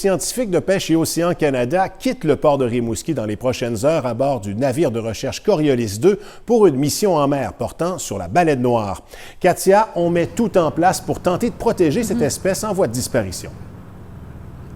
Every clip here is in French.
scientifiques de Pêche et Océan Canada quittent le port de Rimouski dans les prochaines heures à bord du navire de recherche Coriolis 2 pour une mission en mer portant sur la baleine noire. Katia, on met tout en place pour tenter de protéger cette espèce en voie de disparition.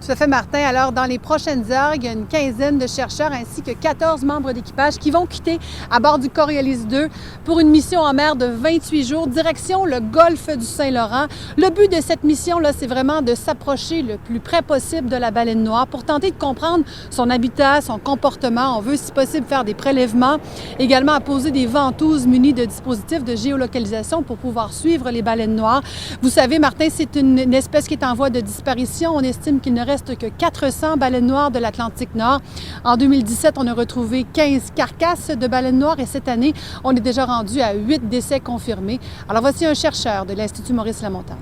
Tout à fait, Martin. Alors, dans les prochaines heures, il y a une quinzaine de chercheurs ainsi que 14 membres d'équipage qui vont quitter à bord du Coriolis 2 pour une mission en mer de 28 jours, direction le golfe du Saint-Laurent. Le but de cette mission-là, c'est vraiment de s'approcher le plus près possible de la baleine noire pour tenter de comprendre son habitat, son comportement. On veut, si possible, faire des prélèvements, également apposer des ventouses munies de dispositifs de géolocalisation pour pouvoir suivre les baleines noires. Vous savez, Martin, c'est une espèce qui est en voie de disparition. On estime qu'il ne reste que 400 baleines noires de l'Atlantique Nord. En 2017, on a retrouvé 15 carcasses de baleines noires et cette année, on est déjà rendu à 8 décès confirmés. Alors voici un chercheur de l'Institut Maurice-Lamontagne.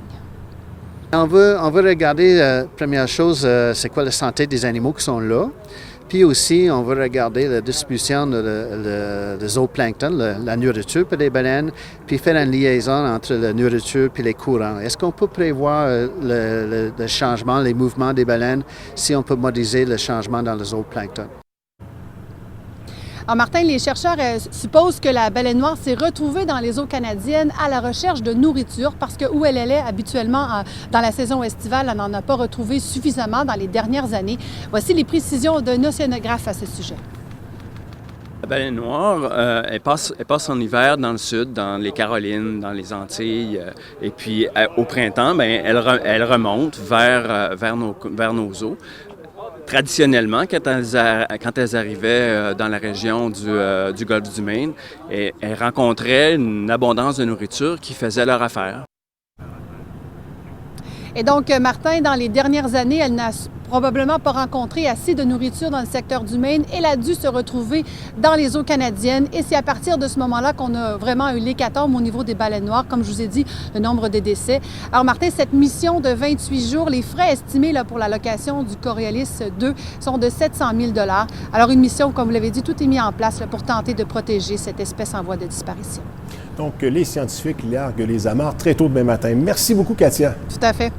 On veut regarder, première chose, c'est quoi la santé des animaux qui sont là. Puis aussi, on veut regarder la distribution de zooplancton, la nourriture pour les baleines, puis faire une liaison entre la nourriture et les courants. Est-ce qu'on peut prévoir le changement, les mouvements des baleines, si on peut modéliser le changement dans le zooplancton? Alors Martin, les chercheurs supposent que la baleine noire s'est retrouvée dans les eaux canadiennes à la recherche de nourriture parce que où elle est habituellement dans la saison estivale, elle n'en a pas retrouvé suffisamment dans les dernières années. Voici les précisions d'un océanographe à ce sujet. La baleine noire, elle passe son hiver dans le sud, dans les Carolines, dans les Antilles. Et puis au printemps, bien, elle remonte vers nos eaux. Traditionnellement, quand elles arrivaient dans la région du golfe du Maine, elles rencontraient une abondance de nourriture qui faisait leur affaire. Et donc, Martin, dans les dernières années, elle n'a probablement pas rencontré assez de nourriture dans le secteur du Maine. Elle a dû se retrouver dans les eaux canadiennes. Et c'est à partir de ce moment-là qu'on a vraiment eu l'hécatombe au niveau des baleines noires, comme je vous ai dit, le nombre de décès. Alors, Martin, cette mission de 28 jours, les frais estimés là, pour la location du Coriolis 2 sont de 700 000 $. Alors, une mission, comme vous l'avez dit, tout est mis en place là, pour tenter de protéger cette espèce en voie de disparition. Donc, les scientifiques larguent les amarres très tôt demain matin. Merci beaucoup, Katia. Tout à fait.